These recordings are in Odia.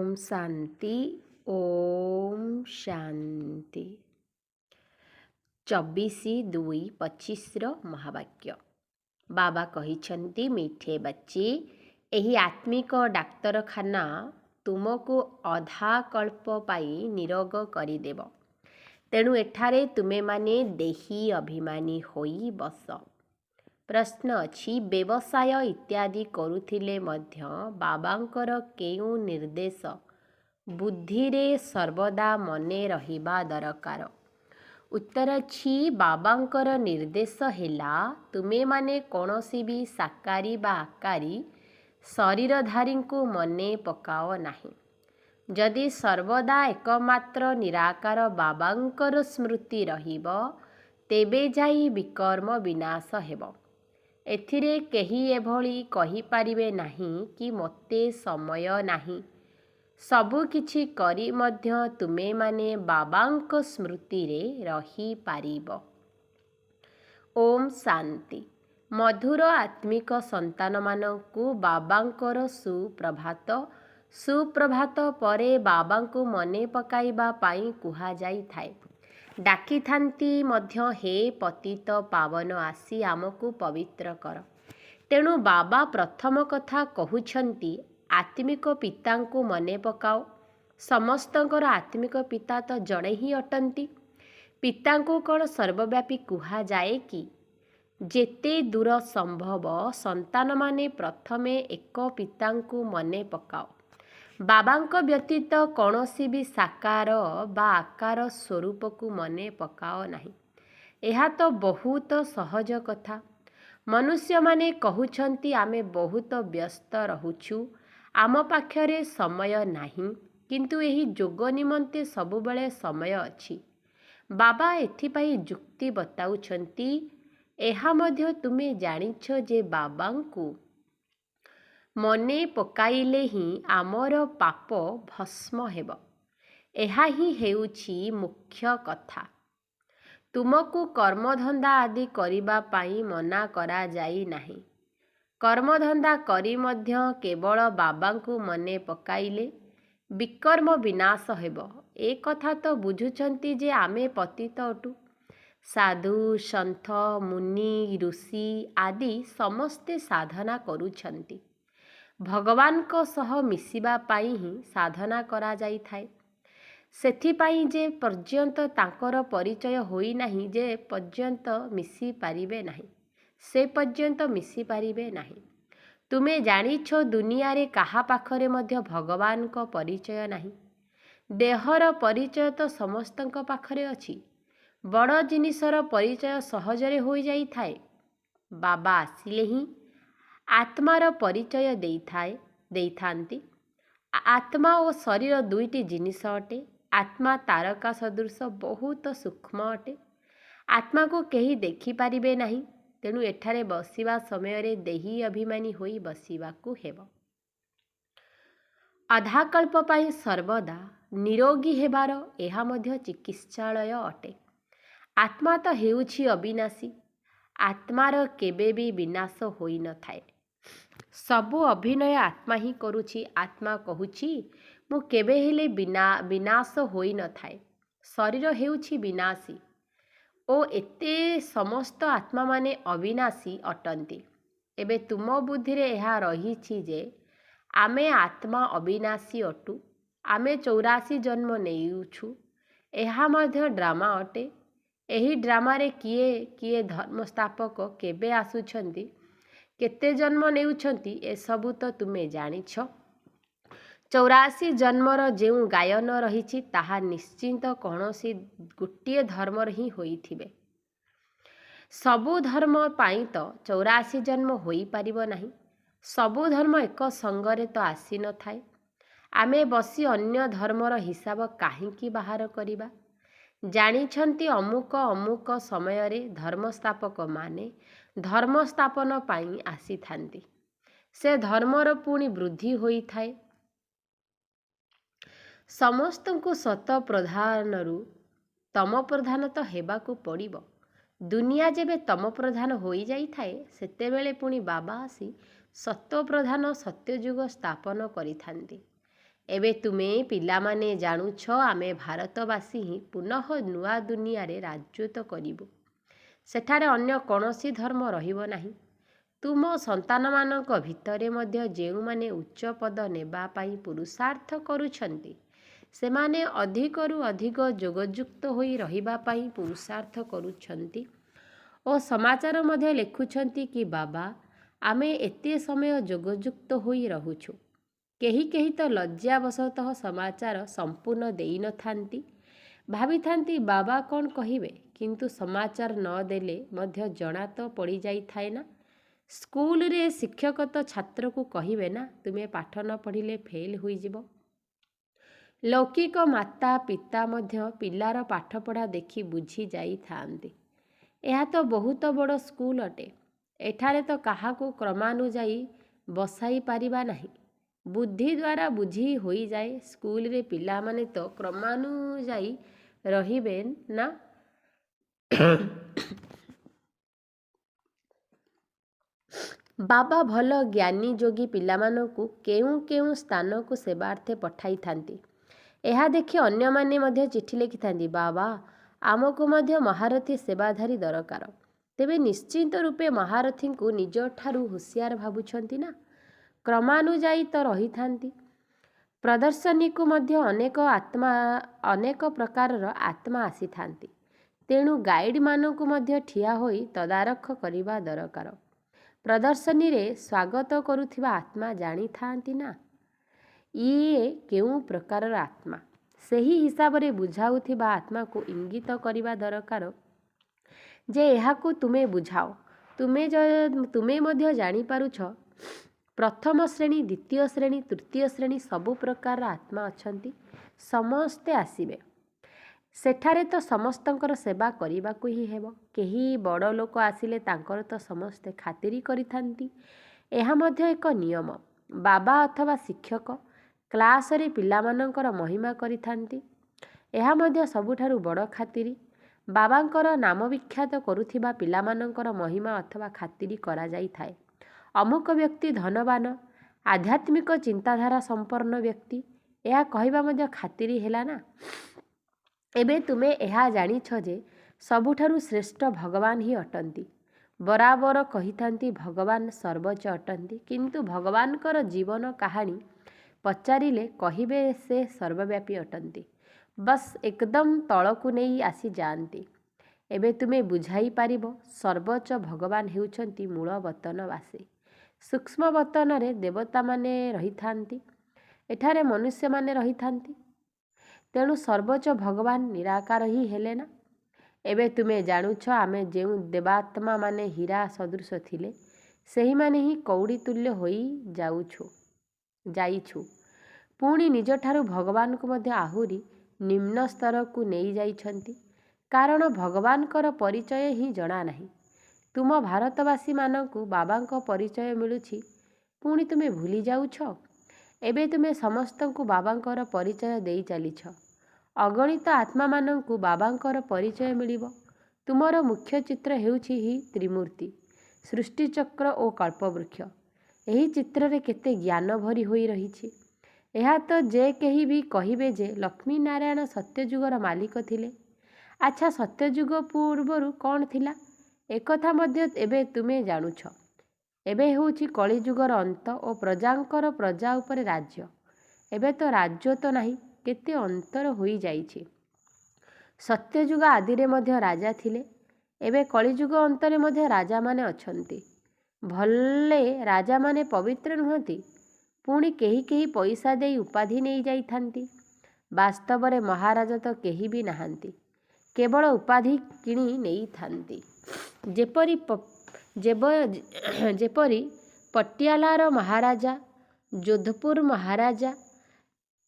ओम शांति। ओम शांति। 24/2/25 महावाक्य बाबा कहिछन्ति, मिठे बच्चे, एही आत्मिक डाक्तरखाना तुमको अधा कल्प पाई निरोग करिदेव। तेणु एठारे तुमे माने देही अभिमानी होई बस। प्रश्न अछि, व्यवसाय इत्यादि करुथिले मध्य बाबांकर केउ निर्देश बुद्धि रे सर्वदा मने रहिबा दरकार? उत्तर अछि, बाबांकर निर्देश हेला तुमे माने कोनोसी भी साकारी बा आकारी शरीरधारी को मने पकाओ नाही। जदि सर्वदा एकमात्र निराकार बाबांकर स्मृति रहिब तेबे जाई विकर्म विनाश हेब। एथिरे केही एभली कहि पारिबे नाही कि मोते समय नाही। सबु किछि करी मध्य तुमे माने बाबांक स्मृति रे रही पारिब। ओम शांति। मधुर आत्मिक संतान मानकु बाबांकर सुप्रभात। सुप्रभात परे बाबांकु मने पकाइबा पाई कुहा जाई थाए। डाकी थांती मध्य, हे पतित पावन आसी आमको पवित्र कर। तेणु बाबा प्रथम कथा कहुछन्ति, आत्मिक पितांकु मने पकाओ। समस्तंकर आत्मिक पिता तो जड़े ही अटंती। पितांकु कौन सर्वव्यापी कुहा जाए कि? जेते दूर संभव संतान माने प्रथमे एक पितांकु मने पकाओ। बाबांक व्यतीत कौनसी भी साकार बा आकार स्वरूप को मने पकाओ नहीं। यह तो बहुत सहज कथा। मनुष्य माने कहउछन्ति, आमे बहुत व्यस्त रहुछु, आम पाखरे समय नाही, किंतु एही जोग निमंते सबुबेले समय अछि। बाबा एथिपाई जुक्ति बताउछन्ति, एहा मध्य तुमे जानिछ जे बाबांकु मने पकाइले ही आमर पाप भस्म हेब। एहा ही हेउछि मुख्य कथा। तुमको कर्मधंदा आदि करिबा पाई मना करा जाई नाही। कर्मधंदा करी मध्य केवल बाबांकु मने पकाइले विकर्म विनाश हेब। ए कथा तो बुझुछन्ति जे आमे पतित अटु। साधु सन्थ मुनि ऋषि आदि समस्ते साधना करुछन्ति। भगवान को सह मिसिबा पाई ही साधना करा जाई थाए। सेथिपाई जे पर्यंत तांकर परिचय होई नाही, जे पर्यंत मिसी पारिबे नाही, से पर्यंत मिसी पारिबे नाही। तुमे जानिछ, दुनिया रे काहा पाखरे मध्य भगवान को परिचय नाही। देहर परिचय तो समस्तंक पाखरे अछि। बड़ जिनिसर परिचय सहजरे होई जाई थाए। बाबा आसिले ही आत्मार परिचय देइथांती। आत्मा और शरीर दुईटी जिनिस अटे। आत्मा तारका सदृश बहुत सूक्ष्म अटे। आत्मा को केही देखि पारिबे नाही। तेणु एठारे बसिबा समय रे देही अभिमानी होई बसिबाकु हेब। आधा कल्प पाई सर्वदा निरोगी हेबार एहा मध्य चिकित्सालय अटे। आत्मा तो हेउछि अविनाशी। आत्मार केबे भी विनाश होई न थाए। सबु अभिनय आत्मा ही करुछि। आत्मा कहुछि, मु केबे हेले विनाश होई न थाए। शरीर हेउछि विनाशी ओ एते समस्त आत्मा माने अविनाशी अटंती। एबे तुम बुद्धि रे एहा रहिछि जे आमे आत्मा अविनाशी अटु। आमे 84 जन्म नेउछु। एहा मध्य ड्रामा अटे। एही ड्रामा रे किए किए धर्मस्थापक केबे आसुछन्ति, केते जन्म नेउछन्ति, ए सबु तो तुमे जानिछ। 84 जन्मर जेउ गायन रहिछि ताहा निश्चिंत कौनसी गोटिए धर्मर ही होइथिबे। सबु धर्म पाई तो 84 जन्म होई पारिबो नाही। सबु धर्म एक संगरे तो आसी न थाए। आमे बसी अन्य धर्मर हिसाब काहींकी बाहर करिबा। जानिछन्ति, अमुक अमुक समय रे धर्मस्थापक माने धर्म स्थापन पाई आसी थांती। से धर्मर पुणी वृद्धि होई थाए। समस्तंकु सत प्रधानरु तम प्रधान तो हेबाकु पड़िबो। दुनिया जेबे तम प्रधान होई जाई थाए, सेतेबेले पुणी बाबा आसी सत्य प्रधान सत्ययुग स्थापन करिथांती। ଏବେ ତୁମେ ପିଲାମାନେ ଜାଣୁଛ ଆମେ ଭାରତବାସୀ ହିଁ ପୁନଃ ନୂଆ ଦୁନିଆରେ ରାଜତ୍ୱ କରିବୁ। ସେଠାରେ ଅନ୍ୟ କୌଣସି ଧର୍ମ ରହିବ ନାହିଁ। ତୁମ ସନ୍ତାନମାନଙ୍କ ଭିତରେ ମଧ୍ୟ ଯେଉଁମାନେ ଉଚ୍ଚ ପଦ ନେବା ପାଇଁ ପୁରୁଷାର୍ଥ କରୁଛନ୍ତି ସେମାନେ ଅଧିକରୁ ଅଧିକ ଯୋଗଯୁକ୍ତ ହୋଇ ରହିବା ପାଇଁ ପୁରୁଷାର୍ଥ କରୁଛନ୍ତି ଓ ସମାଚାର ମଧ୍ୟ ଲେଖୁଛନ୍ତି କି ବାବା ଆମେ ଏତେ ସମୟ ଯୋଗଯୁକ୍ତ ହୋଇ ରହୁଛୁ। କେହି କେହି ତ ଲଜ୍ଜାବଶତଃ ସମାଚାର ସମ୍ପୂର୍ଣ୍ଣ ଦେଇନଥାନ୍ତି, ଭାବିଥାନ୍ତି ବାବା କ'ଣ କହିବେ, କିନ୍ତୁ ସମାଚାର ନ ଦେଲେ ମଧ୍ୟ ଜଣା ତ ପଡ଼ିଯାଇଥାଏ ନା। ସ୍କୁଲରେ ଶିକ୍ଷକ ତ ଛାତ୍ରକୁ କହିବେ ନା ତୁମେ ପାଠ ନ ପଢ଼ିଲେ ଫେଲ୍ ହୋଇଯିବ। ଲୌକିକ ମାତା ପିତା ମଧ୍ୟ ପିଲାର ପାଠପଢ଼ା ଦେଖି ବୁଝି ଯାଇଥାନ୍ତି। ଏହା ତ ବହୁତ ବଡ଼ ସ୍କୁଲ ଅଟେ। ଏଠାରେ ତ କାହାକୁ କ୍ରମାନୁଯାୟୀ ବସାଇ ପାରିବା ନାହିଁ। ବୁଦ୍ଧି ଦ୍ୱାରା ବୁଝି ହୋଇଯାଏ। ସ୍କୁଲରେ ପିଲାମାନେ ତ କ୍ରମାନୁଯାୟୀ ରହିବେ ନା। ବାବା ଭଲ ଜ୍ଞାନୀ ଯୋଗୀ ପିଲାମାନଙ୍କୁ କେଉଁ କେଉଁ ସ୍ଥାନକୁ ସେବାର୍ଥେ ପଠାଇଥାନ୍ତି। ଏହା ଦେଖି ଅନ୍ୟମାନେ ମଧ୍ୟ ଚିଠି ଲେଖିଥାନ୍ତି ବାବା ଆମକୁ ମଧ୍ୟ ମହାରଥୀ ସେବାଧାରୀ ଦରକାର। ତେବେ ନିଶ୍ଚିତ ରୂପେ ମହାରଥୀଙ୍କୁ ନିଜଠାରୁ ହୁସିଆର ଭାବୁଛନ୍ତି ନା। କ୍ରମାନୁଯାୟୀ ତ ରହିଥାନ୍ତି। ପ୍ରଦର୍ଶନୀକୁ ମଧ୍ୟ ଅନେକ ପ୍ରକାରର ଆତ୍ମା ଆସିଥାନ୍ତି। ତେଣୁ ଗାଇଡ଼ମାନଙ୍କୁ ମଧ୍ୟ ଠିଆ ହୋଇ ତଦାରଖ କରିବା ଦରକାର। ପ୍ରଦର୍ଶନୀରେ ସ୍ୱାଗତ କରୁଥିବା ଆତ୍ମା ଜାଣିଥାନ୍ତି ନା ଇଏ କେଉଁ ପ୍ରକାରର ଆତ୍ମା। ସେହି ହିସାବରେ ବୁଝାଉଥିବା ଆତ୍ମାକୁ ଇଙ୍ଗିତ କରିବା ଦରକାର ଯେ ଏହାକୁ ତୁମେ ବୁଝାଅ। ତୁମେ ମଧ୍ୟ ଜାଣିପାରୁଛ ପ୍ରଥମ ଶ୍ରେଣୀ, ଦ୍ୱିତୀୟ ଶ୍ରେଣୀ, ତୃତୀୟ ଶ୍ରେଣୀ ସବୁ ପ୍ରକାରର ଆତ୍ମା ଅଛନ୍ତି। ସମସ୍ତେ ଆସିବେ। ସେଠାରେ ତ ସମସ୍ତଙ୍କର ସେବା କରିବାକୁ ହିଁ ହେବ। କେହି ବଡ଼ ଲୋକ ଆସିଲେ ତାଙ୍କର ତ ସମସ୍ତେ ଖାତିରି କରିଥାନ୍ତି। ଏହା ମଧ୍ୟ ଏକ ନିୟମ। ବାବା ଅଥବା ଶିକ୍ଷକ କ୍ଲାସରେ ପିଲାମାନଙ୍କର ମହିମା କରିଥାନ୍ତି। ଏହା ମଧ୍ୟ ସବୁଠାରୁ ବଡ଼ ଖାତିରି। ବାବାଙ୍କର ନାମ ବିଖ୍ୟାତ କରୁଥିବା ପିଲାମାନଙ୍କର ମହିମା ଅଥବା ଖାତିରି କରାଯାଇଥାଏ। ଅମୁକ ବ୍ୟକ୍ତି ଧନବାନ, ଆଧ୍ୟାତ୍ମିକ ଚିନ୍ତାଧାରା ସମ୍ପନ୍ନ ବ୍ୟକ୍ତି, ଏହା କହିବା ମଧ୍ୟ ଖାତିରି ହେଲା ନା। ଏବେ ତୁମେ ଏହା ଜାଣିଛ ଯେ ସବୁଠାରୁ ଶ୍ରେଷ୍ଠ ଭଗବାନ ହିଁ ଅଟନ୍ତି। ବରାବର କହିଥାନ୍ତି ଭଗବାନ ସର୍ବୋଚ୍ଚ ଅଟନ୍ତି, କିନ୍ତୁ ଭଗବାନଙ୍କର ଜୀବନ କାହାଣୀ ପଚାରିଲେ କହିବେ ସେ ସର୍ବବ୍ୟାପୀ ଅଟନ୍ତି। ବସ୍ ଏକଦମ ତଳକୁ ନେଇ ଆସି ଯାଆନ୍ତି। ଏବେ ତୁମେ ବୁଝାଇ ପାରିବ ସର୍ବୋଚ୍ଚ ଭଗବାନ ହେଉଛନ୍ତି ମୂଳ ବତନବାସୀ। ସୂକ୍ଷ୍ମ ବତନରେ ଦେବତାମାନେ ରହିଥାନ୍ତି, ଏଠାରେ ମନୁଷ୍ୟମାନେ ରହିଥାନ୍ତି। ତେଣୁ ସର୍ବୋଚ୍ଚ ଭଗବାନ ନିରାକାର ହିଁ ହେଲେ ନା। ଏବେ ତୁମେ ଜାଣୁଛ ଆମେ ଯେଉଁ ଦେବାତ୍ମାମାନେ ହୀରା ସଦୃଶ ଥିଲେ ସେହିମାନେ ହିଁ କଉଡ଼ି ତୁଲ୍ୟ ହୋଇ ଯାଇଛୁ। ପୁଣି ନିଜଠାରୁ ଭଗବାନଙ୍କୁ ମଧ୍ୟ ଆହୁରି ନିମ୍ନ ସ୍ତରକୁ ନେଇ ଯାଇଛନ୍ତି। କାରଣ ଭଗବାନଙ୍କର ପରିଚୟ ହିଁ ଜଣା ନାହିଁ। ତୁମ ଭାରତବାସୀମାନଙ୍କୁ ବାବାଙ୍କ ପରିଚୟ ମିଳୁଛି, ପୁଣି ତୁମେ ଭୁଲି ଯାଉଛ। ଏବେ ତୁମେ ସମସ୍ତଙ୍କୁ ବାବାଙ୍କର ପରିଚୟ ଦେଇ ଚାଲିଛ। ଅଗଣିତ ଆତ୍ମାମାନଙ୍କୁ ବାବାଙ୍କର ପରିଚୟ ମିଳିବ। ତୁମର ମୁଖ୍ୟ ଚିତ୍ର ହେଉଛି ହିଁ ତ୍ରିମୂର୍ତ୍ତି, ସୃଷ୍ଟିଚକ୍ର ଓ କଳ୍ପବୃକ୍ଷ। ଏହି ଚିତ୍ରରେ କେତେ ଜ୍ଞାନ ଭରି ହୋଇ ରହିଛି। ଏହା ତ ଯେ କେହି ବି କହିବେ ଯେ ଲକ୍ଷ୍ମୀନାରାୟଣ ସତ୍ୟଯୁଗର ମାଲିକ ଥିଲେ। ଆଚ୍ଛା ସତ୍ୟଯୁଗ ପୂର୍ବରୁ କ'ଣ ଥିଲା ଏକଥା ମଧ୍ୟ ଏବେ ତୁମେ ଜାଣୁଛ। ଏବେ ହେଉଛି କଳିଯୁଗର ଅନ୍ତ ଓ ପ୍ରଜାଙ୍କର ପ୍ରଜା ଉପରେ ରାଜ୍ୟ। ଏବେ ତ ରାଜ୍ୟ ତ ନାହିଁ, କେତେ ଅନ୍ତର ହୋଇଯାଇଛି। ସତ୍ୟଯୁଗ ଆଦିରେ ମଧ୍ୟ ରାଜା ଥିଲେ। ଏବେ କଳିଯୁଗ ଅନ୍ତରେ ମଧ୍ୟ ରାଜାମାନେ ଅଛନ୍ତି। ଭଲେ ରାଜାମାନେ ପବିତ୍ର ନୁହନ୍ତି। ପୁଣି କେହି କେହି ପଇସା ଦେଇ ଉପାଧି ନେଇ ଯାଇଥାନ୍ତି। ବାସ୍ତବରେ ମହାରାଜା ତ କେହି ବି ନାହାନ୍ତି, କେବଳ ଉପାଧି କିଣି ନେଇଥାନ୍ତି। ଯେପରି ପଟିଆଲାର ମହାରାଜା, ଯୋଧପୁର ମହାରାଜା,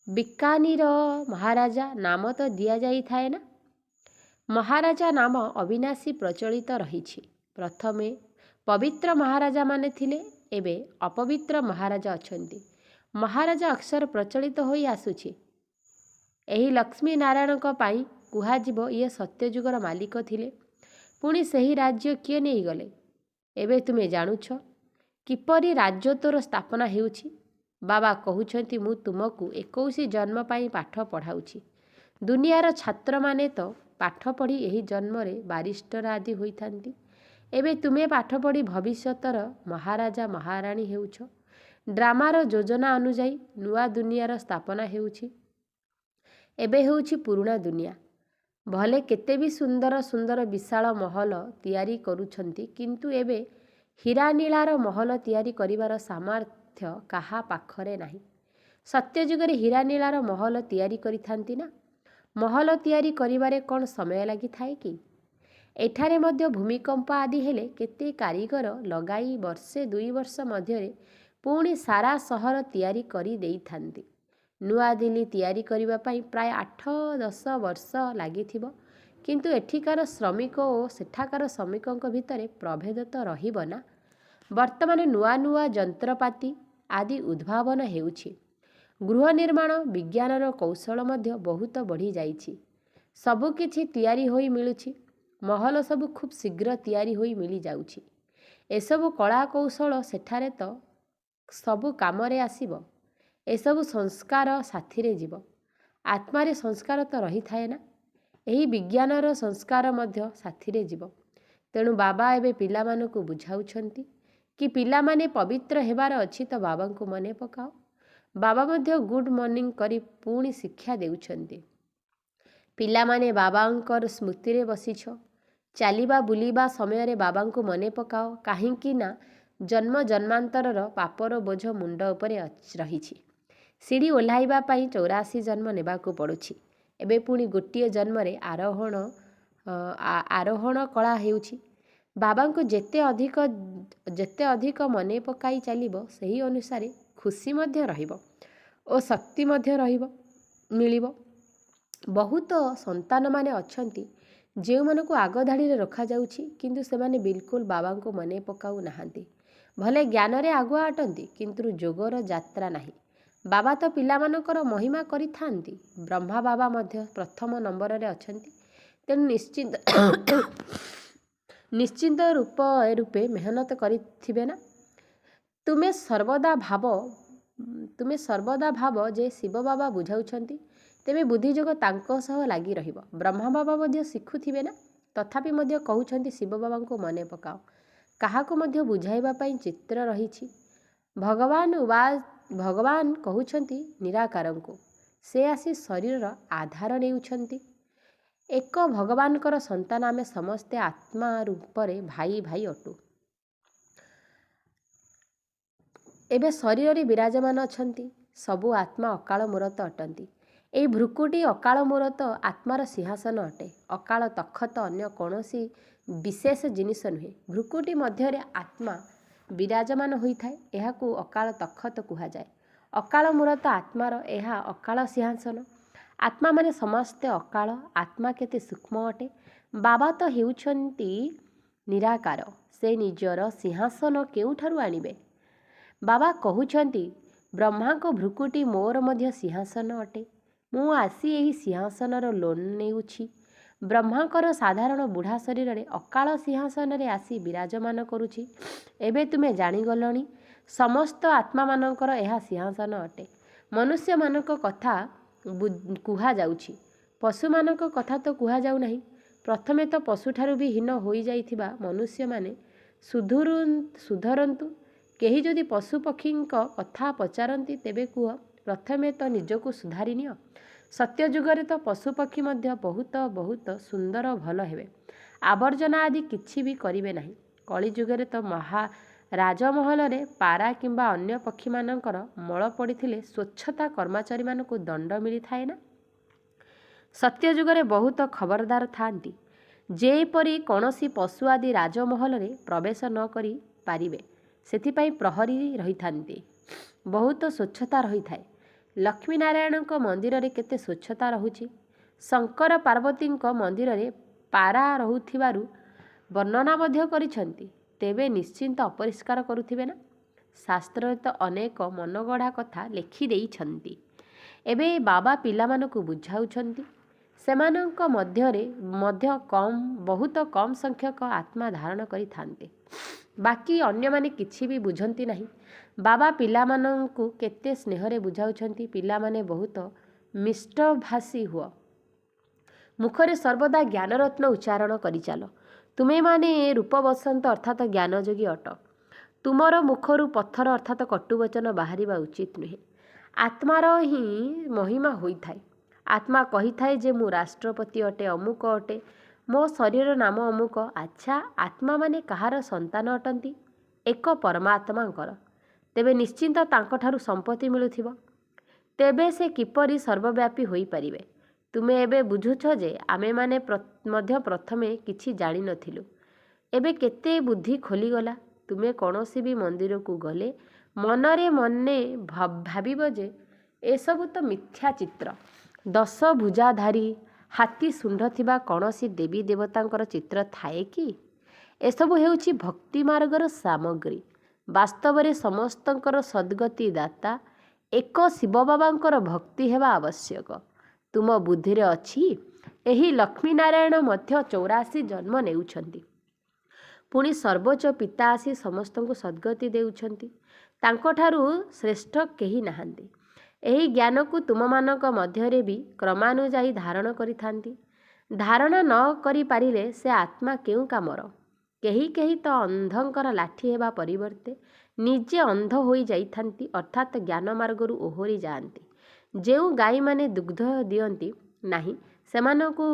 ବିକାନିର ମହାରାଜା ନାମ ତ ଦିଆଯାଇଥାଏ ନା। ମହାରାଜା ନାମ ଅବିନାଶୀ ପ୍ରଚଳିତ ରହିଛି। ପ୍ରଥମେ ପବିତ୍ର ମହାରାଜାମାନେ ଥିଲେ, ଏବେ ଅପବିତ୍ର ମହାରାଜା ଅଛନ୍ତି। ମହାରାଜା ଅକ୍ସର ପ୍ରଚଳିତ ହୋଇ ଆସୁଛି। ଏହି ଲକ୍ଷ୍ମୀ ନାରାୟଣଙ୍କ ପାଇଁ କୁହାଯିବ ଇଏ ସତ୍ୟଯୁଗର ମାଲିକ ଥିଲେ। ପୁଣି ସେହି ରାଜ୍ୟ କିଏ ନେଇଗଲେ? ଏବେ ତୁମେ ଜାଣୁଛ କିପରି ରାଜତ୍ୱର ସ୍ଥାପନା ହେଉଛି। ବାବା କହୁଛନ୍ତି ମୁଁ ତୁମକୁ 21 ଜନ୍ମ ପାଇଁ ପାଠ ପଢ଼ାଉଛି। ଦୁନିଆର ଛାତ୍ରମାନେ ତ ପାଠ ପଢ଼ି ଏହି ଜନ୍ମରେ ବାରିଷ୍ଟର ଆଦି ହୋଇଥାନ୍ତି। ଏବେ ତୁମେ ପାଠ ପଢ଼ି ଭବିଷ୍ୟତର ମହାରାଜା ମହାରାଣୀ ହେଉଛ। ଡ୍ରାମାର ଯୋଜନା ଅନୁଯାୟୀ ନୂଆ ଦୁନିଆର ସ୍ଥାପନା ହେଉଛି। ଏବେ ହେଉଛି ପୁରୁଣା ଦୁନିଆ। ଭଲେ କେତେ ବି ସୁନ୍ଦର ସୁନ୍ଦର ବିଶାଳ ମହଲ ତିଆରି କରୁଛନ୍ତି, କିନ୍ତୁ ଏବେ ହୀରାନୀଳାର ମହଲ ତିଆରି କରିବାର ସାମର୍ଥ୍ୟ କାହା ପାଖରେ ନାହିଁ। ସତ୍ୟଯୁଗରେ ହୀରାନୀଳାର ମହଲ ତିଆରି କରିଥାନ୍ତି ନା? ମହଲ ତିଆରି କରିବାରେ କ'ଣ ସମୟ ଲାଗିଥାଏ କି? ଏଠାରେ ମଧ୍ୟ ଭୂମିକମ୍ପ ଆଦି ହେଲେ କେତେ କାରିଗର ଲଗାଇ ବର୍ଷେ 2 ବର୍ଷ ମଧ୍ୟରେ ପୁଣି ସାରା ସହର ତିଆରି କରି ଦେଇଥାନ୍ତି। ନୂଆଦିଲ୍ଲୀ ତିଆରି କରିବା ପାଇଁ ପ୍ରାୟ 8-10 ବର୍ଷ ଲାଗିଥିବ, କିନ୍ତୁ ଏଠିକାର ଶ୍ରମିକ ଓ ସେଠାକାର ଶ୍ରମିକଙ୍କ ଭିତରେ ପ୍ରଭେଦ ତ ରହିବ ନା। ବର୍ତ୍ତମାନ ନୂଆ ନୂଆ ଯନ୍ତ୍ରପାତି ଆଦି ଉଦ୍ଭାବନ ହେଉଛି। ଗୃହ ନିର୍ମାଣ ବିଜ୍ଞାନର କୌଶଳ ମଧ୍ୟ ବହୁତ ବଢ଼ିଯାଇଛି। ସବୁକିଛି ତିଆରି ହୋଇ ମିଳୁଛି। ମହଲ ସବୁ ଖୁବ୍ ଶୀଘ୍ର ତିଆରି ହୋଇ ମିଳିଯାଉଛି। ଏସବୁ କଳା କୌଶଳ ସେଠାରେ ତ ସବୁ କାମରେ ଆସିବ। ଏସବୁ ସଂସ୍କାର ସାଥିରେ ଯିବ। ଆତ୍ମାରେ ସଂସ୍କାର ତ ରହିଥାଏ ନା, ଏହି ବିଜ୍ଞାନର ସଂସ୍କାର ମଧ୍ୟ ସାଥିରେ ଯିବ। ତେଣୁ ବାବା ଏବେ ପିଲାମାନଙ୍କୁ ବୁଝାଉଛନ୍ତି କି ପିଲାମାନେ ପବିତ୍ର ହେବାର ଅଛି ତ ବାବାଙ୍କୁ ମନେ ପକାଅ। ବାବା ମଧ୍ୟ ଗୁଡ୍ ମର୍ଣ୍ଣିଂ କରି ପୁଣି ଶିକ୍ଷା ଦେଉଛନ୍ତି। ପିଲାମାନେ ବାବାଙ୍କର ସ୍ମୃତିରେ ବସିଛ। ଚାଲିବା ବୁଲିବା ସମୟରେ ବାବାଙ୍କୁ ମନେ ପକାଅ, କାହିଁକି ନା ଜନ୍ମ ଜନ୍ମାନ୍ତରର ପାପର ବୋଝ ମୁଣ୍ଡ ଉପରେ ରହିଛି। ସିଡ଼ି ଓହ୍ଲାଇବା ପାଇଁ 84 ଜନ୍ମ ନେବାକୁ ପଡ଼ୁଛି। ଏବେ ପୁଣି ଗୋଟିଏ ଜନ୍ମରେ ଆରୋହଣ କଳା ହେଉଛି। ବାବାଙ୍କୁ ଯେତେ ଅଧିକ ମନେ ପକାଇ ଚାଲିବ, ସେହି ଅନୁସାରେ ଖୁସି ମଧ୍ୟ ରହିବ ଓ ଶକ୍ତି ମଧ୍ୟ ମିଳିବ। ବହୁତ ସନ୍ତାନମାନେ ଅଛନ୍ତି ଯେଉଁମାନଙ୍କୁ ଆଗ ଧାଡ଼ିରେ ରଖାଯାଉଛି, କିନ୍ତୁ ସେମାନେ ବିଲକୁଲ ବାବାଙ୍କୁ ମନେ ପକାଉ ନାହାନ୍ତି। ଭଲେ ଜ୍ଞାନରେ ଆଗୁଆ ଅଟନ୍ତି, କିନ୍ତୁ ଯୋଗର ଯାତ୍ରା ନାହିଁ। ବାବା ତ ପିଲାମାନଙ୍କର ମହିମା କରିଥାନ୍ତି। ବ୍ରହ୍ମା ବାବା ମଧ୍ୟ ପ୍ରଥମ ନମ୍ବରରେ ଅଛନ୍ତି। ତେଣୁ ନିଶ୍ଚିନ୍ତ ରୂପେ ମେହନତ କରିଥିବେ ନା। ତୁମେ ସର୍ବଦା ଭାବ ଯେ ଶିବ ବାବା ବୁଝାଉଛନ୍ତି, ତେବେ ବୁଦ୍ଧିଯୋଗ ତାଙ୍କ ସହ ଲାଗି ରହିବ। ବ୍ରହ୍ମା ବାବା ମଧ୍ୟ ଶିଖୁଥିବେ ନା, ତଥାପି ମଧ୍ୟ କହୁଛନ୍ତି ଶିବ ବାବାଙ୍କୁ ମନେ ପକାଅ। କାହାକୁ ମଧ୍ୟ ବୁଝାଇବା ପାଇଁ ଚିତ୍ର ରହିଛି। ଭଗବାନ କହୁଛନ୍ତି ନିରାକାରଙ୍କୁ, ସେ ଆସି ଶରୀରର ଆଧାର ନେଉଛନ୍ତି। ଏକ ଭଗବାନଙ୍କର ସନ୍ତାନ ଆମେ ସମସ୍ତେ ଆତ୍ମା ରୂପରେ ଭାଇ ଭାଇ ଅଟୁ। ଏବେ ଶରୀରରେ ବିରାଜମାନ ଅଛନ୍ତି। ସବୁ ଆତ୍ମା ଅକାଳ ମୂରତ ଅଟନ୍ତି। ଏହି ଭୃକୁଟି ଅକାଳ ମୂରତ ଆତ୍ମାର ସିଂହାସନ ଅଟେ। ଅକାଳ ତଖତ ଅନ୍ୟ କୌଣସି ବିଶେଷ ଜିନିଷ ନୁହେଁ। ଭୃକୁଟି ମଧ୍ୟରେ ଆତ୍ମା ବିରାଜମାନ ହୋଇଥାଏ। ଏହାକୁ ଅକାଳ ତଖତ କୁହାଯାଏ। ଅକାଳ ମୂରତ ଆତ୍ମାର ଏହା ଅକାଳ ସିଂହାସନ। ଆତ୍ମାମାନେ ସମସ୍ତେ ଅକାଳ। ଆତ୍ମା କେତେ ସୂକ୍ଷ୍ମ ଅଟେ। ବାବା ତ ହେଉଛନ୍ତି ନିରାକାର। ସେ ନିଜର ସିଂହାସନ କେଉଁଠାରୁ ଆଣିବେ? ବାବା କହୁଛନ୍ତି ବ୍ରହ୍ମାଙ୍କ ଭୃକୁଟି ମୋର ମଧ୍ୟ ସିଂହାସନ ଅଟେ। ମୁଁ ଆସି ଏହି ସିଂହାସନର ଲୋନ୍ ନେଉଛି। ବ୍ରହ୍ମାଙ୍କର ସାଧାରଣ ବୁଢ଼ା ଶରୀରରେ ଅକାଳ ସିଂହାସନରେ ଆସି ବିରାଜମାନ କରୁଛି। ଏବେ ତୁମେ ଜାଣିଗଲଣି, ସମସ୍ତ ଆତ୍ମାମାନଙ୍କର ଏହା ସିଂହାସନ ଅଟେ। ମନୁଷ୍ୟମାନଙ୍କ କଥା କୁହାଯାଉଛି, ପଶୁମାନଙ୍କ କଥା ତ କୁହାଯାଉ ନାହିଁ। ପ୍ରଥମେ ତ ପଶୁଠାରୁ ବି ହୀନ ହୋଇଯାଇଥିବା ମନୁଷ୍ୟମାନେ ସୁଧରନ୍ତୁ। କେହି ଯଦି ପଶୁ ପକ୍ଷୀଙ୍କ କଥା ପଚାରନ୍ତି, ତେବେ କୁହ, ପ୍ରଥମେ ତ ନିଜକୁ ସୁଧାରି ନିଅ। ସତ୍ୟଯୁଗରେ ତ ପଶୁପକ୍ଷୀ ମଧ୍ୟ ବହୁତ ବହୁତ ସୁନ୍ଦର ଭଲ ହେବେ। ଆବର୍ଜନା ଆଦି କିଛି ବି କରିବେ ନାହିଁ। କଳିଯୁଗରେ ତ ରାଜମହଲରେ ପାରା କିମ୍ବା ଅନ୍ୟ ପକ୍ଷୀମାନଙ୍କର ମଳ ପଡ଼ିଥିଲେ ସ୍ୱଚ୍ଛତା କର୍ମଚାରୀମାନଙ୍କୁ ଦଣ୍ଡ ମିଳିଥାଏ ନା। ସତ୍ୟଯୁଗରେ ବହୁତ ଖବରଦାର ଥାଆନ୍ତି, ଯେପରି କୌଣସି ପଶୁ ଆଦି ରାଜମହଲରେ ପ୍ରବେଶ ନ କରି ପାରିବେ। ସେଥିପାଇଁ ପ୍ରହରୀ ରହିଥାନ୍ତି। ବହୁତ ସ୍ୱଚ୍ଛତା ରହିଥାଏ। ଲକ୍ଷ୍ମୀନାରାୟଣଙ୍କ ମନ୍ଦିରରେ କେତେ ସ୍ୱଚ୍ଛତା ରହୁଛି। ଶଙ୍କର ପାର୍ବତୀଙ୍କ ମନ୍ଦିରରେ ପାରା ରହୁଥିବାରୁ ବର୍ଣ୍ଣନା ମଧ୍ୟ କରିଛନ୍ତି। ତେବେ ନିଶ୍ଚିନ୍ତ ଅପରିଷ୍କାର କରୁଥିବେ ନା। ଶାସ୍ତ୍ରରେ ତ ଅନେକ ମନଗଢ଼ା କଥା ଲେଖି ଦେଇଛନ୍ତି। ଏବେ ବାବା ପିଲାମାନଙ୍କୁ ବୁଝାଉଛନ୍ତି। ସେମାନଙ୍କ ମଧ୍ୟରେ ମଧ୍ୟ ବହୁତ କମ୍ ସଂଖ୍ୟକ ଆତ୍ମା ଧାରଣ କରିଥାନ୍ତି। ବାକି ଅନ୍ୟମାନେ କିଛି ବି ବୁଝନ୍ତି ନାହିଁ। ବାବା ପିଲାମାନଙ୍କୁ କେତେ ସ୍ନେହରେ ବୁଝାଉଛନ୍ତି, ପିଲାମାନେ ବହୁତ ମିଷ୍ଟଭାଷୀ ହୁଅ। ମୁଖରେ ସର୍ବଦା ଜ୍ଞାନରତ୍ନ ଉଚ୍ଚାରଣ କରିଚାଲ। ତୁମେମାନେ ରୂପବସନ୍ତ ଅର୍ଥାତ୍ ଜ୍ଞାନଯୋଗୀ ଅଟ। ତୁମର ମୁଖରୁ ପଥର ଅର୍ଥାତ୍ କଟୁବଚନ ବାହାରିବା ଉଚିତ ନୁହେଁ। ଆତ୍ମାର ହିଁ ମହିମା ହୋଇଥାଏ। ଆତ୍ମା କହିଥାଏ ଯେ ମୁଁ ରାଷ୍ଟ୍ରପତି ଅଟେ, ଅମୁକ ଅଟେ, ମୋ ଶରୀରର ନାମ ଅମୁକ। ଆଚ୍ଛା, ଆତ୍ମାମାନେ କାହାର ସନ୍ତାନ ଅଟନ୍ତି? ଏକ ପରମାତ୍ମାଙ୍କର। ତେବେ ନିଶ୍ଚିନ୍ତ ତାଙ୍କଠାରୁ ସମ୍ପତ୍ତି ମିଳୁଥିବ। ତେବେ ସେ କିପରି ସର୍ବବ୍ୟାପୀ ହୋଇପାରିବେ? ତୁମେ ଏବେ ବୁଝୁଛ ଯେ ଆମେମାନେ ମଧ୍ୟ ପ୍ରଥମେ କିଛି ଜାଣିନଥିଲୁ। ଏବେ କେତେ ବୁଦ୍ଧି ଖୋଲିଗଲା। ତୁମେ କୌଣସି ବି ମନ୍ଦିରକୁ ଗଲେ ମନରେ ମନେ ଭାବିବ ଯେ ଏସବୁ ତ ମିଥ୍ୟା ଚିତ୍ର। 10 ଭୁଜାଧାରୀ ହାତୀ ଶୁଣ୍ଢ ଥିବା କୌଣସି ଦେବୀ ଦେବତାଙ୍କର ଚିତ୍ର ଥାଏ କି? ଏସବୁ ହେଉଛି ଭକ୍ତି ମାର୍ଗର ସାମଗ୍ରୀ। ବାସ୍ତବରେ ସମସ୍ତଙ୍କର ସଦ୍ଗତି ଦାତା ଏକ ଶିବ ବାବାଙ୍କର ଭକ୍ତି ହେବା ଆବଶ୍ୟକ। ତୁମ ବୁଦ୍ଧିରେ ଅଛି ଏହି ଲକ୍ଷ୍ମୀନାରାୟଣ ମଧ୍ୟ 84 ଜନ୍ମ ନେଉଛନ୍ତି। ପୁଣି ସର୍ବୋଚ୍ଚ ପିତା ଆସି ସମସ୍ତଙ୍କୁ ସଦ୍ଗତି ଦେଉଛନ୍ତି। ତାଙ୍କଠାରୁ ଶ୍ରେଷ୍ଠ କେହି ନାହାନ୍ତି। ଏହି ଜ୍ଞାନକୁ ତୁମମାନଙ୍କ ମଧ୍ୟରେ ବି କ୍ରମାନୁଯାୟୀ ଧାରଣ କରିଥାନ୍ତି। ଧାରଣା ନ କରିପାରିଲେ ସେ ଆତ୍ମା କେଉଁ କାମର? କେହି କେହି ତ ଅନ୍ଧଙ୍କର ଲାଠି ହେବା ପରିବର୍ତ୍ତେ ନିଜେ ଅନ୍ଧ ହୋଇଯାଇଥାନ୍ତି, ଅର୍ଥାତ୍ ଜ୍ଞାନ ମାର୍ଗରୁ ଓହରି ଯାଆନ୍ତି। ଯେଉଁ ଗାଈମାନେ ଦୁଗ୍ଧ ଦିଅନ୍ତି ନାହିଁ ସେମାନଙ୍କୁ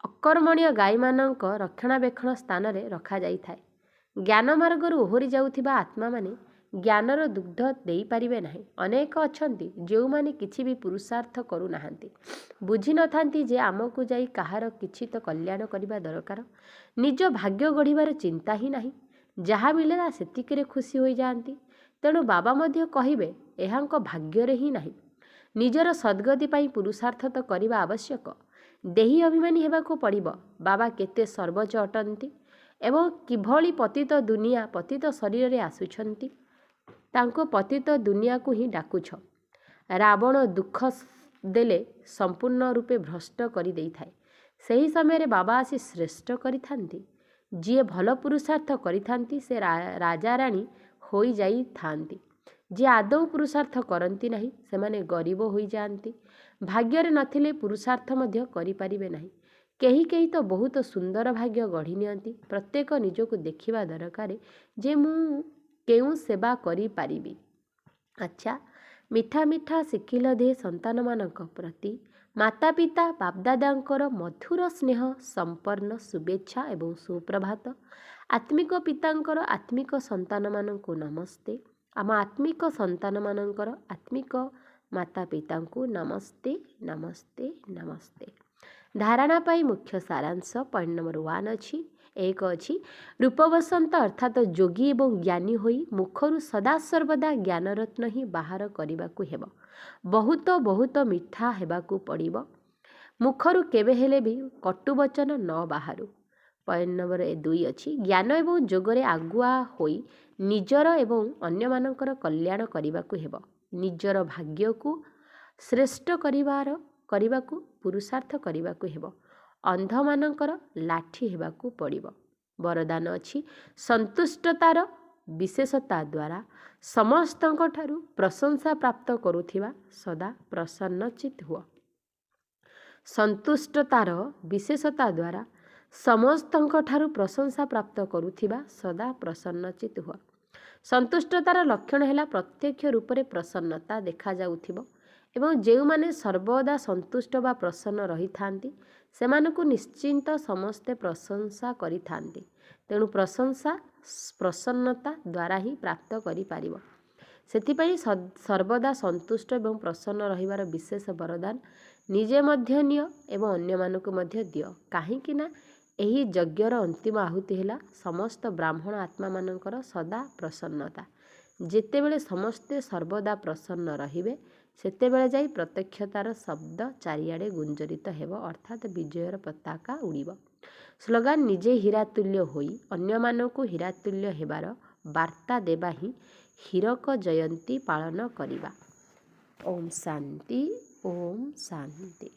ଅକର୍ମଣୀୟ ଗାଈମାନଙ୍କ ରକ୍ଷଣାବେକ୍ଷଣ ସ୍ଥାନରେ ରଖାଯାଇଥାଏ। ଜ୍ଞାନ ମାର୍ଗରୁ ଓହରି ଯାଉଥିବା ଆତ୍ମାମାନେ ଜ୍ଞାନର ଦୁଗ୍ଧ ଦେଇପାରିବେ ନାହିଁ। ଅନେକ ଅଛନ୍ତି ଯେଉଁମାନେ କିଛି ବି ପୁରୁଷାର୍ଥ କରୁନାହାନ୍ତି, ବୁଝିନଥାନ୍ତି ଯେ ଆମକୁ ଯାଇ କାହାର କିଛି ତ କଲ୍ୟାଣ କରିବା ଦରକାର। ନିଜ ଭାଗ୍ୟ ଗଢ଼ିବାର ଚିନ୍ତା ହିଁ ନାହିଁ। ଯାହା ମିଳିଲା ସେତିକିରେ ଖୁସି ହୋଇଯାଆନ୍ତି। ତେଣୁ ବାବା ମଧ୍ୟ କହିବେ ଏହାଙ୍କ ଭାଗ୍ୟରେ ହିଁ ନାହିଁ। ନିଜର ସଦ୍ଗତି ପାଇଁ ପୁରୁଷାର୍ଥ ତ କରିବା ଆବଶ୍ୟକ। ଦେହୀ ଅଭିମାନୀ ହେବାକୁ ପଡ଼ିବ। ବାବା କେତେ ସର୍ବୋଚ୍ଚ ଅଟନ୍ତି ଏବଂ କିଭଳି ପତିତ ଦୁନିଆ ପତିତ ଶରୀରରେ ଆସୁଛନ୍ତି, ତାଙ୍କୁ ପତିତ ଦୁନିଆକୁ ହିଁ ଡାକୁଛ। ରାବଣ ଦୁଃଖ ଦେଲେ ସମ୍ପୂର୍ଣ୍ଣ ରୂପେ ଭ୍ରଷ୍ଟ କରିଦେଇଥାଏ। ସେହି ସମୟରେ ବାବା ଆସି ଶ୍ରେଷ୍ଠ କରିଥାନ୍ତି। ଯିଏ ଭଲ ପୁରୁଷାର୍ଥ କରିଥାନ୍ତି ସେ ରାଜାରାଣୀ ହୋଇଯାଇଥାନ୍ତି। ଯିଏ ଆଦୌ ପୁରୁଷାର୍ଥ କରନ୍ତି ନାହିଁ ସେମାନେ ଗରିବ ହୋଇଯାଆନ୍ତି। ଭାଗ୍ୟରେ ନଥିଲେ ପୁରୁଷାର୍ଥ ମଧ୍ୟ କରିପାରିବେ ନାହିଁ। କେହି କେହି ତ ବହୁତ ସୁନ୍ଦର ଭାଗ୍ୟ ଗଢ଼ି ନିଅନ୍ତି। ପ୍ରତ୍ୟେକ ନିଜକୁ ଦେଖିବା ଦରକାର ଯେ ମୁଁ କେଉଁ ସେବା କରିପାରିବି। ଆଚ୍ଛା, ମିଠା ମିଠା ଶିଖିଲ ଦେ ସନ୍ତାନମାନଙ୍କ ପ୍ରତି ମାତା ପିତା ବାପଦାଦାଙ୍କର ମଧୁର ସ୍ନେହ ସମ୍ପନ୍ନ ଶୁଭେଚ୍ଛା ଏବଂ ସୁପ୍ରଭାତ। ଆତ୍ମିକ ପିତାଙ୍କର ଆତ୍ମିକ ସନ୍ତାନମାନଙ୍କୁ ନମସ୍ତେ। ଆମ ଆତ୍ମିକ ସନ୍ତାନମାନଙ୍କର ଆତ୍ମିକ ମାତା ପିତାଙ୍କୁ ନମସ୍ତେ ନମସ୍ତେ ନମସ୍ତେ। ଧାରଣା ପାଇଁ ମୁଖ୍ୟ ସାରାଂଶ ପଏଣ୍ଟ ନମ୍ବର 1 ଅଛି। 1 ଅଛି ରୂପବସନ୍ତ ଅର୍ଥାତ୍ ଯୋଗୀ ଏବଂ ଜ୍ଞାନୀ ହୋଇ ମୁଖରୁ ସଦାସର୍ବଦା ଜ୍ଞାନରତ୍ନ ହିଁ ବାହାର କରିବାକୁ ହେବ। ବହୁତ ବହୁତ ମିଠା ହେବାକୁ ପଡ଼ିବ। ମୁଖରୁ କେବେ ହେଲେ ବି କଟୁବଚନ ନ ବାହାରୁ। ପଏଣ୍ଟ ନମ୍ବର 2 ଅଛି ଜ୍ଞାନ ଏବଂ ଯୋଗରେ ଆଗୁଆ ହୋଇ ନିଜର ଏବଂ ଅନ୍ୟମାନଙ୍କର କଲ୍ୟାଣ କରିବାକୁ ହେବ। ନିଜର ଭାଗ୍ୟକୁ ଶ୍ରେଷ୍ଠ କରିବାକୁ ପୁରୁଷାର୍ଥ କରିବାକୁ ହେବ। ଅନ୍ଧମାନଙ୍କର ଲାଠି ହେବାକୁ ପଡ଼ିବ। ବରଦାନ ଅଛି ସନ୍ତୁଷ୍ଟତାର ବିଶେଷତା ଦ୍ୱାରା ସମସ୍ତଙ୍କଠାରୁ ପ୍ରଶଂସା ପ୍ରାପ୍ତ କରୁଥିବା ସଦା ପ୍ରସନ୍ନଚିତ ହୁଅ। ସନ୍ତୁଷ୍ଟତାର ବିଶେଷତା ଦ୍ୱାରା ସମସ୍ତଙ୍କଠାରୁ ପ୍ରଶଂସା ପ୍ରାପ୍ତ କରୁଥିବା ସଦା ପ୍ରସନ୍ନଚିତ ହୁଅ। ସନ୍ତୁଷ୍ଟତାର ଲକ୍ଷଣ ହେଲା ପ୍ରତ୍ୟକ୍ଷ ରୂପରେ ପ୍ରସନ୍ନତା ଦେଖାଯାଉଥିବ ଏବଂ ଯେଉଁମାନେ ସର୍ବଦା ସନ୍ତୁଷ୍ଟ ବା ପ୍ରସନ୍ନ ରହିଥାନ୍ତି ସେମାନଙ୍କୁ ନିଶ୍ଚିନ୍ତ ସମସ୍ତେ ପ୍ରଶଂସା କରିଥାନ୍ତି। ତେଣୁ ପ୍ରଶଂସା ପ୍ରସନ୍ନତା ଦ୍ୱାରା ହିଁ ପ୍ରାପ୍ତ କରିପାରିବ। ସେଥିପାଇଁ ସର୍ବଦା ସନ୍ତୁଷ୍ଟ ଏବଂ ପ୍ରସନ୍ନ ରହିବାର ବିଶେଷ ବରଦାନ ନିଜେ ମଧ୍ୟ ନିଅ ଏବଂ ଅନ୍ୟମାନଙ୍କୁ ମଧ୍ୟ ଦିଅ। କାହିଁକି ନା ଏହି ଯଜ୍ଞର ଅନ୍ତିମ ଆହୁତି ହେଲା ସମସ୍ତ ବ୍ରାହ୍ମଣ ଆତ୍ମାମାନଙ୍କର ସଦା ପ୍ରସନ୍ନତା। ଯେତେବେଳେ ସମସ୍ତେ ସର୍ବଦା ପ୍ରସନ୍ନ ରହିବେ ସେତେବେଳେ ଯାଇ ପ୍ରତ୍ୟକ୍ଷତାର ଶବ୍ଦ ଚାରିଆଡ଼େ ଗୁଞ୍ଜରିତ ହେବ, ଅର୍ଥାତ୍ ବିଜୟର ପତାକା ଉଡ଼ିବ। ସ୍ଲୋଗାନ ନିଜେ ହୀରାତୁଲ୍ୟ ହୋଇ ଅନ୍ୟମାନଙ୍କୁ ହୀରାତୁଲ୍ୟ ହେବାର ବାର୍ତ୍ତା ଦେବା ହିଁ ହୀରକ ଜୟନ୍ତୀ ପାଳନ କରିବା। ଓମ୍ ଶାନ୍ତି, ଓମ୍ ଶାନ୍ତି।